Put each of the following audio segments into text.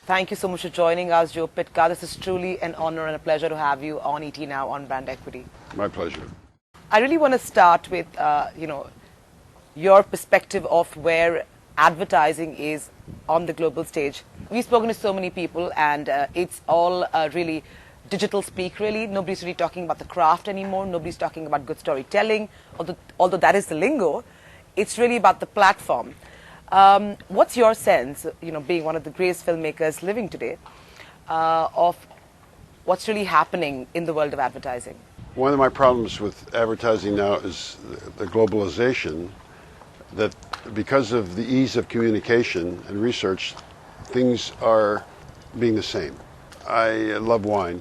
Thank you so much for joining us, Joe Pytka. This is truly an honor and a pleasure to have you on ET Now on Brand Equity. My pleasure. I really want to start with, your perspective of where advertising is on the global stage. We've spoken to so many people, and it's all really digital speak, really. Nobody's really talking about the craft anymore. Nobody's talking about good storytelling, although that is the lingo. It's really about the platform. What's your sense, being one of the greatest filmmakers living today, of what's really happening in the world of advertising? One of my problems with advertising now is the globalization, that because of the ease of communication and research, things are being the same. I love wine.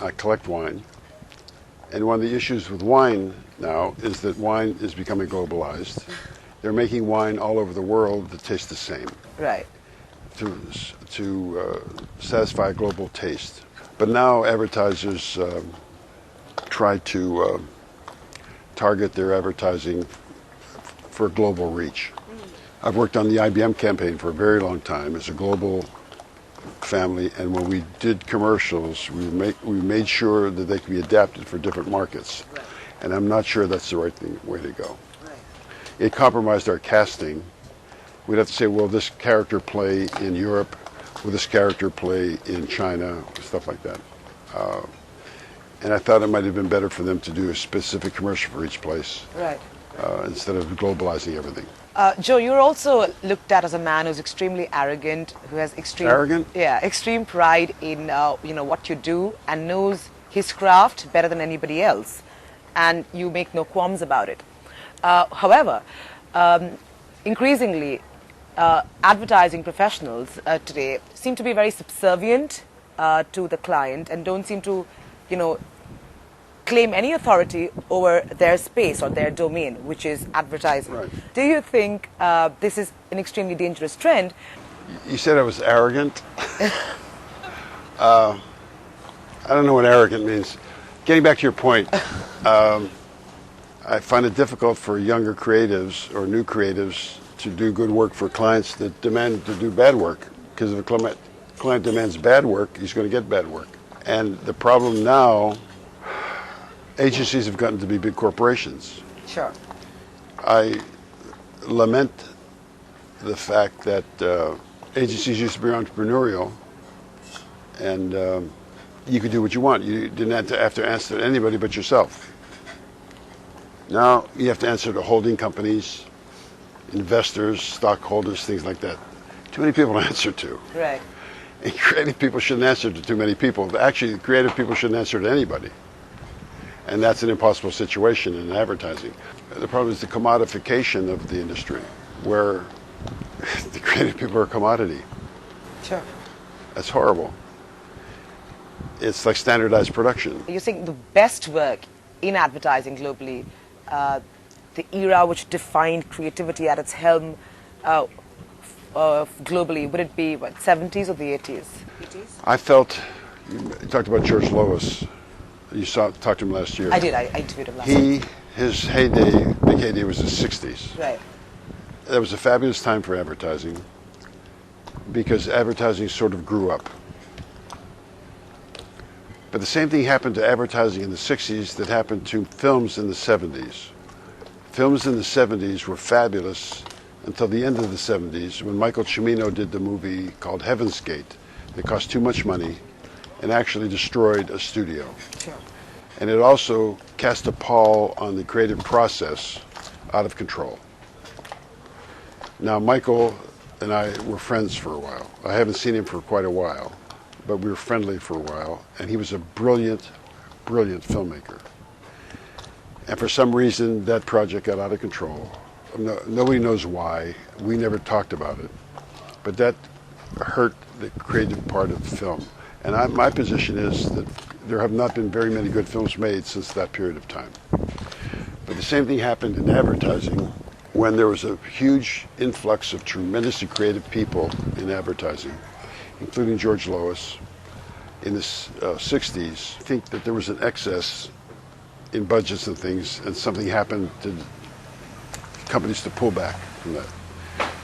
I collect wine. And one of the issues with wine now is that wine is becoming globalized. They're making wine all over the world that tastes the same. Right. To satisfy a global taste. But now advertisers try to target their advertising for global reach. I've worked on the IBM campaign for a very long time as a global family, and when we did commercials, we made sure that they could be adapted for different markets. Right. And I'm not sure that's the right way to go. Right. It compromised our casting. We'd have to say, will this character play in Europe? Will this character play in China? Stuff like that. And I thought it might have been better for them to do a specific commercial for each place. Right. Instead of globalizing everything. Joe, you're also looked at as a man who's extremely arrogant, who has extreme pride in what you do, and knows his craft better than anybody else, and you make no qualms about it. However, increasingly, advertising professionals today seem to be very subservient to the client and don't seem to, claim any authority over their space or their domain, which is advertising. Right. Do you think this is an extremely dangerous trend? You said I was arrogant. I don't know what arrogant means. Getting back to your point, I find it difficult for younger creatives or new creatives to do good work for clients that demand to do bad work. Because if a client demands bad work, he's going to get bad work. And the problem now, agencies have gotten to be big corporations. Sure. I lament the fact that agencies used to be entrepreneurial, and you could do what you want. You didn't have to answer to anybody but yourself. Now you have to answer to holding companies, investors, stockholders, things like that. Too many people to answer to. Right. And creative people shouldn't answer to too many people. Actually, creative people shouldn't answer to anybody. And that's an impossible situation in advertising. The problem is the commodification of the industry, where the creative people are a commodity. Sure. That's horrible. It's like standardized production. You're saying the best work in advertising globally, the era which defined creativity at its helm globally, would it be, 70s or the 80s? I felt, you talked about George Lois. You talked to him last year. I did. I interviewed him last year. His heyday, big heyday, was the 60s. Right. That was a fabulous time for advertising because advertising sort of grew up. But the same thing happened to advertising in the 60s that happened to films in the 70s. Films in the 70s were fabulous until the end of the 70s when Michael Cimino did the movie called Heaven's Gate. It cost too much money and actually destroyed a studio. Sure. And it also cast a pall on the creative process out of control. Now, Michael and I were friends for a while. I haven't seen him for quite a while, but we were friendly for a while, and he was a brilliant, brilliant filmmaker. And for some reason, that project got out of control. Nobody knows why. We never talked about it. But that hurt the creative part of the film. And my position is that there have not been very many good films made since that period of time. But the same thing happened in advertising when there was a huge influx of tremendously creative people in advertising, including George Lois in the 60s. I think that there was an excess in budgets and things, and something happened to companies to pull back from that.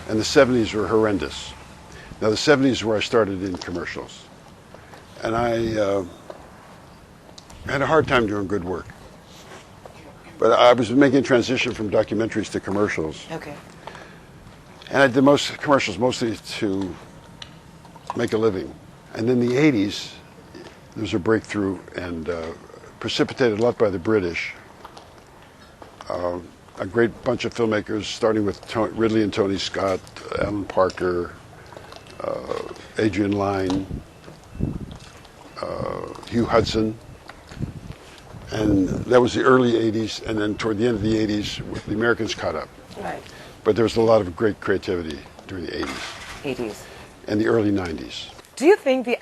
And the 70s were horrendous. Now, the 70s is where I started in commercials. And I had a hard time doing good work. But I was making a transition from documentaries to commercials. Okay. And I did most commercials mostly to make a living. And in the 80s, there was a breakthrough and precipitated a lot by the British. A great bunch of filmmakers, starting with Ridley and Tony Scott, Alan Parker, Adrian Lyne, Hugh Hudson. And that was the early 80s, and then toward the end of the 80s, the Americans caught up. Right. But there was a lot of great creativity during the 80s. 80s. And the early 90s. Do you think the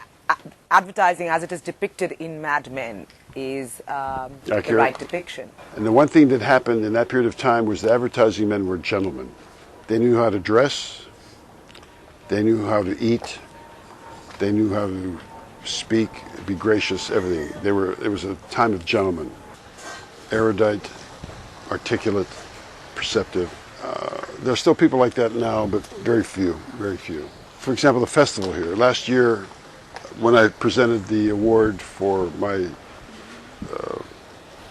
advertising as it is depicted in Mad Men is the right depiction? And the one thing that happened in that period of time was the advertising men were gentlemen. They knew how to dress, they knew how to eat, they knew how to speak, be gracious, everything. It was a time of gentlemen. Erudite, articulate, perceptive. There are still people like that now, but very few, very few. For example, the festival here. Last year, when I presented the award for my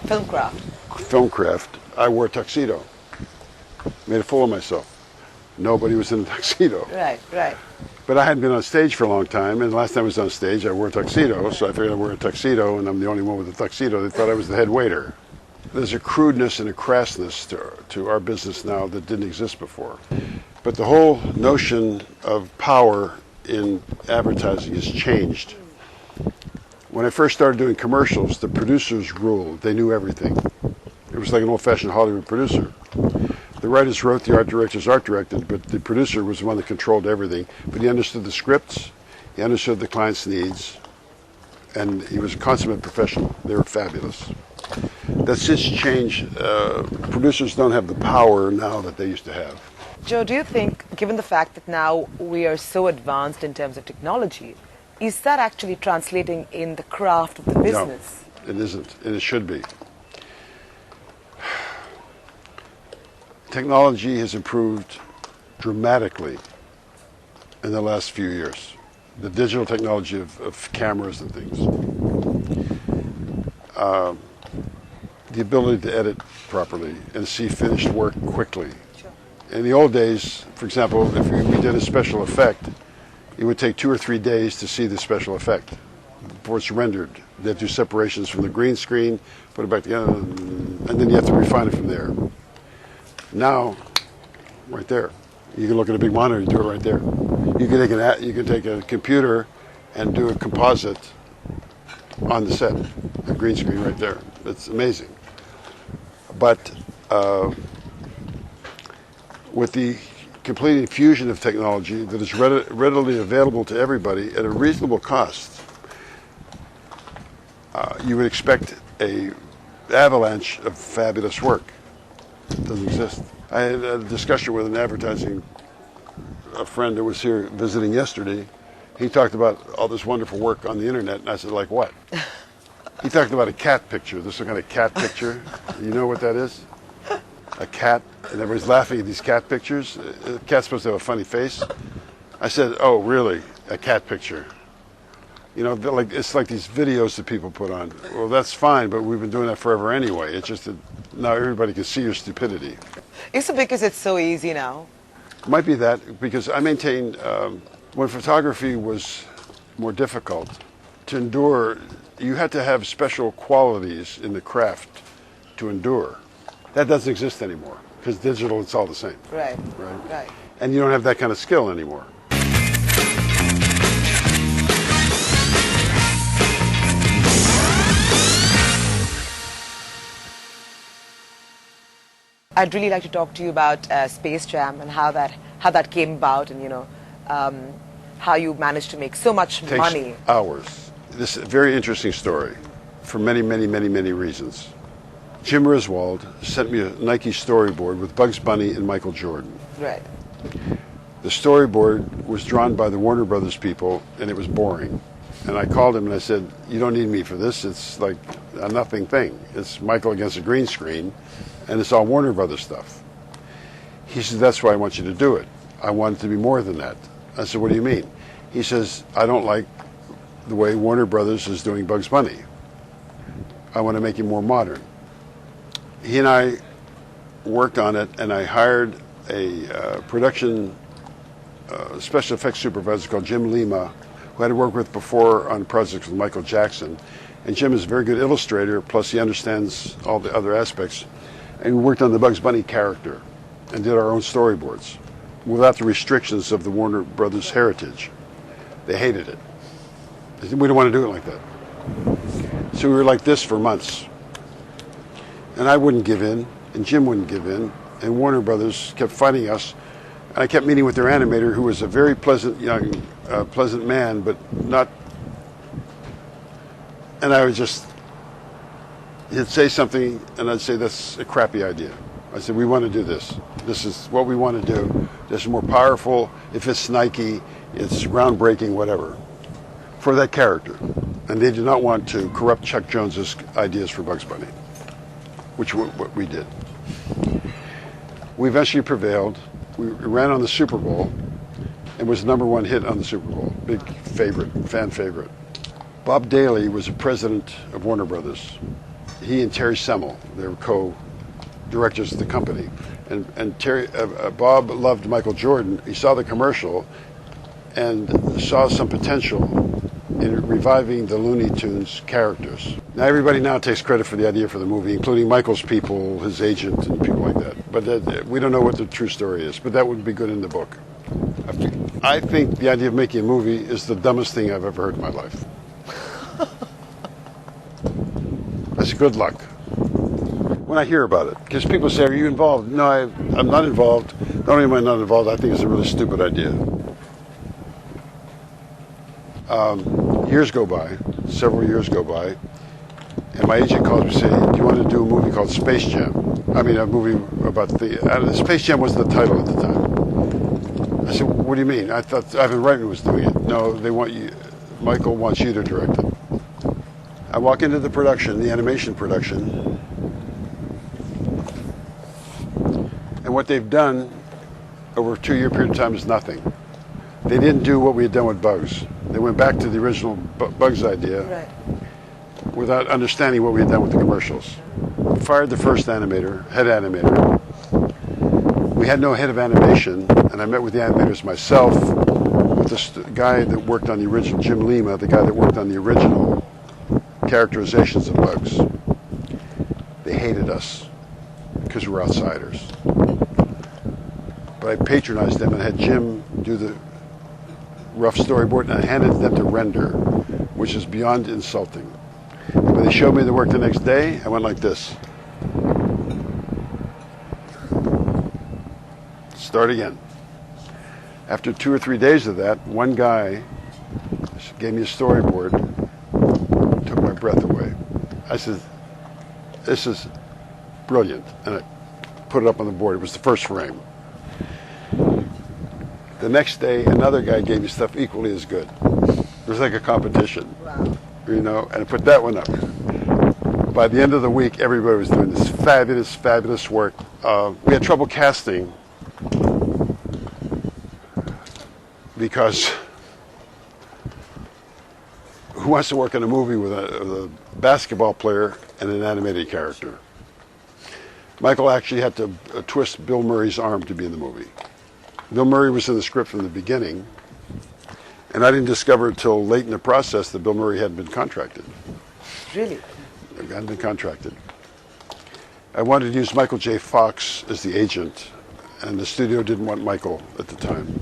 Filmcraft, I wore a tuxedo. Made a fool of myself. Nobody was in a tuxedo. Right, right. But I hadn't been on stage for a long time, and the last time I was on stage, I wore a tuxedo, so I figured I'd wear a tuxedo, and I'm the only one with a tuxedo. They thought I was the head waiter. There's a crudeness and a crassness to our business now that didn't exist before. But the whole notion of power in advertising has changed. When I first started doing commercials, the producers ruled. They knew everything. It was like an old-fashioned Hollywood producer. The writers wrote, the art directors art directed, but the producer was the one that controlled everything. But he understood the scripts, he understood the client's needs, and he was a consummate professional. They were fabulous. That's since changed. Producers don't have the power now that they used to have. Joe, do you think, given the fact that now we are so advanced in terms of technology, is that actually translating in the craft of the business? No, it isn't, and it should be. Technology has improved dramatically in the last few years. The digital technology of cameras and things. The ability to edit properly and see finished work quickly. Sure. In the old days, for example, if we did a special effect, it would take 2 or 3 days to see the special effect before it's rendered. They have to do separations from the green screen, put it back together, and then you have to refine it from there. Now, right there, you can look at a big monitor and do it right there. You can take a computer and do a composite on the set, a green screen right there. It's amazing. But with the complete infusion of technology that is readily available to everybody at a reasonable cost, you would expect an avalanche of fabulous work. It doesn't exist. I had a discussion with a friend that was here visiting yesterday. He talked about all this wonderful work on the internet, and I said, like what? He talked about a cat picture, this kind of cat picture. You know what that is? A cat, and everybody's laughing at these cat pictures. A cat's supposed to have a funny face. I said, oh, really? A cat picture? You know, it's like these videos that people put on. Well, that's fine, but we've been doing that forever anyway. It's just that now everybody can see your stupidity. Is it because it's so easy now? It might be that, because I maintain when photography was more difficult to endure, you had to have special qualities in the craft to endure. That doesn't exist anymore, because digital, it's all the same. Right. And you don't have that kind of skill anymore. I'd really like to talk to you about Space Jam and how that came about, and how you managed to make so much money. Takes hours. This is a very interesting story for many, many, many, many reasons. Jim Riswold sent me a Nike storyboard with Bugs Bunny and Michael Jordan. Right. The storyboard was drawn by the Warner Brothers people, and it was boring. And I called him and I said, you don't need me for this. It's like a nothing thing. It's Michael against a green screen, and it's all Warner Brothers stuff. He said, that's why I want you to do it. I want it to be more than that. I said, what do you mean? He says, I don't like the way Warner Brothers is doing Bugs Bunny. I want to make it more modern. He and I worked on it, and I hired a production special effects supervisor called Jim Lima, who I had worked with before on projects with Michael Jackson. And Jim is a very good illustrator, plus he understands all the other aspects. And we worked on the Bugs Bunny character and did our own storyboards without the restrictions of the Warner Brothers heritage. They hated it. They said, we don't want to do it like that. So we were like this for months. And I wouldn't give in, and Jim wouldn't give in, and Warner Brothers kept fighting us. And I kept meeting with their animator, who was a very pleasant young, pleasant man, but not. And I would just, he'd say something, and I'd say, that's a crappy idea. I said, we want to do this. This is what we want to do. This is more powerful. If it's Nike, it's groundbreaking, whatever, for that character. And they did not want to corrupt Chuck Jones's ideas for Bugs Bunny, which what we did. We eventually prevailed. We ran on the Super Bowl and was the #1 hit on the Super Bowl. Big favorite, fan favorite. Bob Daly was the president of Warner Brothers. He and Terry Semel, they were co-directors of the company. And Bob loved Michael Jordan. He saw the commercial and saw some potential in reviving the Looney Tunes characters. Now everybody now takes credit for the idea for the movie, including Michael's people, his agent, and people like that. But we don't know what the true story is, but that would be good in the book. I think the idea of making a movie is the dumbest thing I've ever heard in my life. That's good luck. When I hear about it, because people say, are you involved? No, I'm not involved. Not only am I not involved, I think it's a really stupid idea. Years go by, several years go by, and my agent calls me saying, do you want to do a movie called Space Jam? I mean, a movie about Space Jam was the title at the time. I said, what do you mean? I thought Ivan Reitman was doing it. No, they want you, Michael wants you to direct it. I walk into the production, the animation production, and what they've done over a 2-year period of time is nothing. They didn't do what we had done with Bugs. They went back to the original Bugs idea, right, without understanding what we had done with the commercials. We fired the first head animator. We had no head of animation, and I met with the animators myself, with the guy that worked on the original, Jim Lima, the guy that worked on the original characterizations of Bugs. They hated us because we were outsiders. But I patronized them and had Jim do the rough storyboard, and I handed them to render, which is beyond insulting. And when they showed me the work the next day, I went like this. Start again. After 2 or 3 days of that, one guy gave me a storyboard, took my breath away. I said, this is brilliant. And I put it up on the board. It was the first frame. The next day, another guy gave me stuff equally as good. It was like a competition. Wow. You know, and I put that one up. By the end of the week, everybody was doing this fabulous, fabulous work. We had trouble casting because who wants to work on a movie with a basketball player and an animated character? Michael actually had to twist Bill Murray's arm to be in the movie. Bill Murray was in the script from the beginning, and I didn't discover until late in the process that Bill Murray hadn't been contracted. Really? He hadn't been contracted. I wanted to use Michael J. Fox as the agent, and the studio didn't want Michael at the time.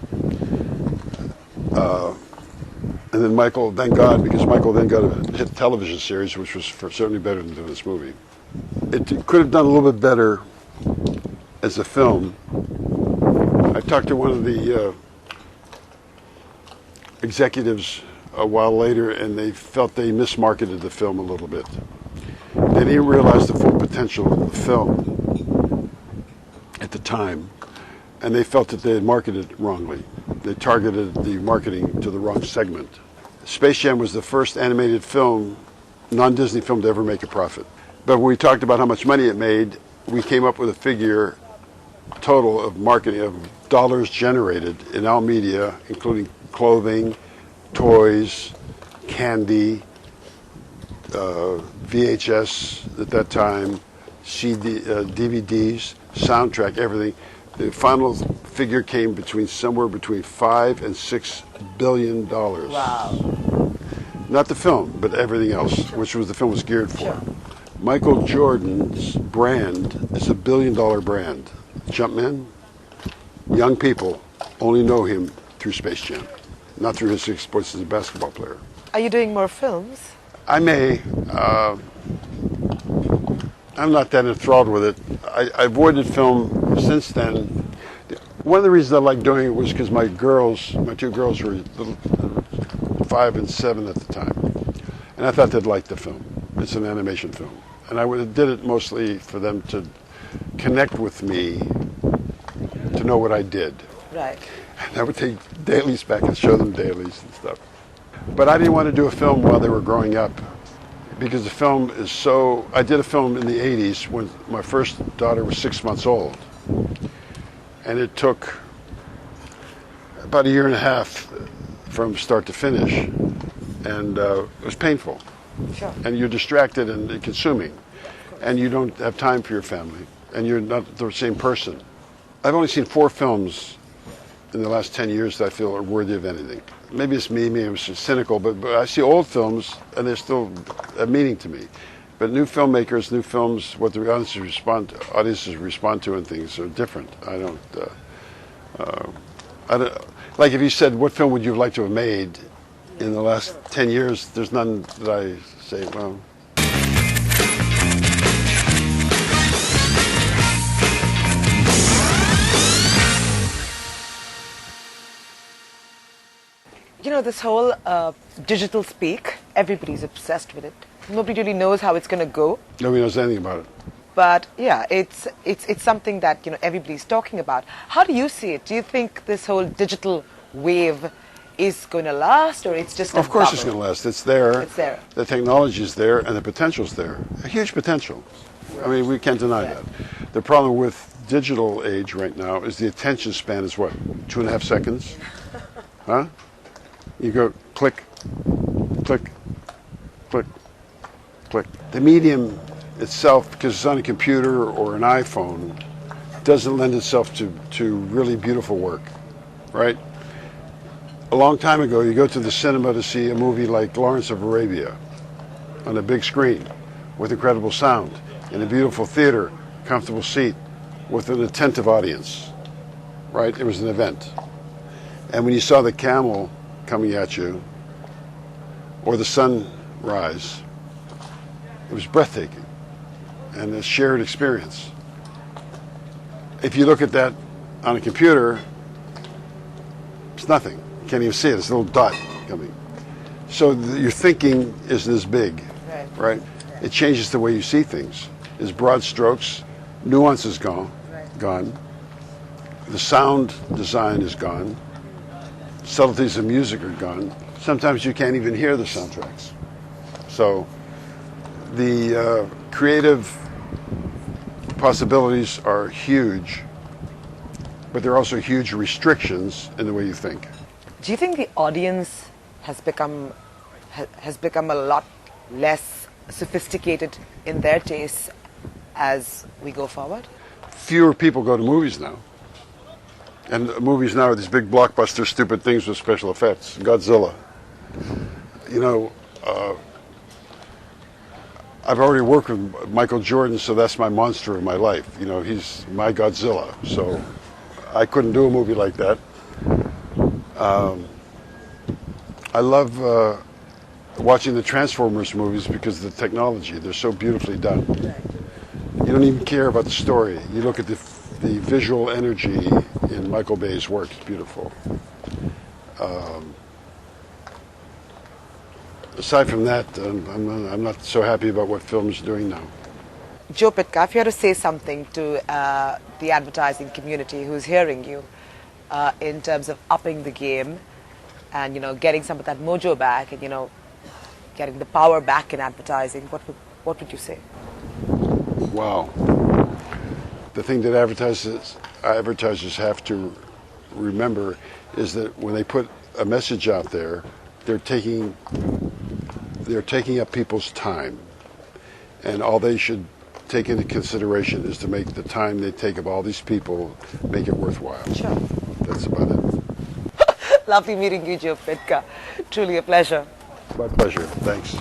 And then Michael, thank God, because Michael then got a hit television series, which was certainly better than doing this movie. It could have done a little bit better as a film. I talked to one of the executives a while later, and they felt they mismarketed the film a little bit. They didn't realize the full potential of the film at the time, and they felt that they had marketed it wrongly. They targeted the marketing to the wrong segment. Space Jam was the first animated film, non-Disney film, to ever make a profit. But when we talked about how much money it made, we came up with a figure total of marketing, of dollars generated in all media, including clothing, toys, candy, VHS at that time, DVDs, soundtrack, everything. The final figure came somewhere between $5 and $6 billion. Wow. Not the film, but everything else, which was the film was geared for. Sure. Michael Jordan's brand is a $1 billion brand. Jumpman, young people only know him through Space Jam, not through his exploits as a basketball player. Are you doing more films? I may. I'm not that enthralled with it. I avoided film since then. One of the reasons I liked doing it was because my two girls were 5 and 7 at the time. And I thought they'd like the film. It's an animation film. And I did it mostly for them to connect with me, to know what I did. Right. And I would take dailies back and show them dailies and stuff. But I didn't want to do a film while they were growing up, because the film is so... I did a film in the 80s when my first daughter was 6 months old. And it took about 1.5 years from start to finish. And it was painful. Sure. And you're distracted and consuming. And you don't have time for your family. And you're not the same person. I've only seen 4 films in the last 10 years that I feel are worthy of anything. Maybe it's me, maybe I'm just cynical, but I see old films and they still have meaning to me. But new filmmakers, new films, what the audiences respond to and things are different. I don't, like if you said, what film would you like to have made in the last 10 years, there's none that I say, well. You know, this whole digital speak, everybody's obsessed with it. Nobody really knows how it's going to go. Nobody knows anything about it. But yeah, it's something that, you know, everybody's talking about. How do you see it? Do you think this whole digital wave is going to last, or it's just a Of course bubble? it's going to last. It's there. It's there. The technology is there, and the potential's there. A huge potential. I mean, we can't deny that. The problem with digital age right now is the attention span is what, 2.5 seconds? Huh? You go click, click, click, click. The medium itself, because it's on a computer or an iPhone, doesn't lend itself to really beautiful work, right? A long time ago, you go to the cinema to see a movie like Lawrence of Arabia on a big screen with incredible sound, in a beautiful theater, comfortable seat, with an attentive audience, right? It was an event. And when you saw the camel coming at you, or the sunrise, it was breathtaking and a shared experience. If you look at that on a computer, it's nothing. You can't even see it. It's a little dot coming. So your thinking isn't as big, right? It changes the way you see things. It's broad strokes, nuance is gone. The sound design is gone. Subtleties of music are gone. Sometimes you can't even hear the soundtracks. So the creative possibilities are huge, but there are also huge restrictions in the way you think. Do you think the audience has become a lot less sophisticated in their tastes as we go forward? Fewer people go to movies now. And movies now are these big blockbuster stupid things with special effects. Godzilla. You know, I've already worked with Michael Jordan, so that's my monster of my life. You know, he's my Godzilla. So I couldn't do a movie like that. I love watching the Transformers movies because of the technology. They're so beautifully done. You don't even care about the story. You look at the visual energy in Michael Bay's work. It's beautiful. Aside from that, I'm not so happy about what film is doing now. Joe Pytka, if you had to say something to the advertising community who's hearing you in terms of upping the game and, you know, getting some of that mojo back and, you know, getting the power back in advertising, what would you say? Wow. The thing that advertisers have to remember is that when they put a message out there, they're taking up people's time, and all they should take into consideration is to make the time they take of all these people make it worthwhile. Sure. That's about it. Lovely meeting you, Joe Pytka. Truly a pleasure. My pleasure. Thanks.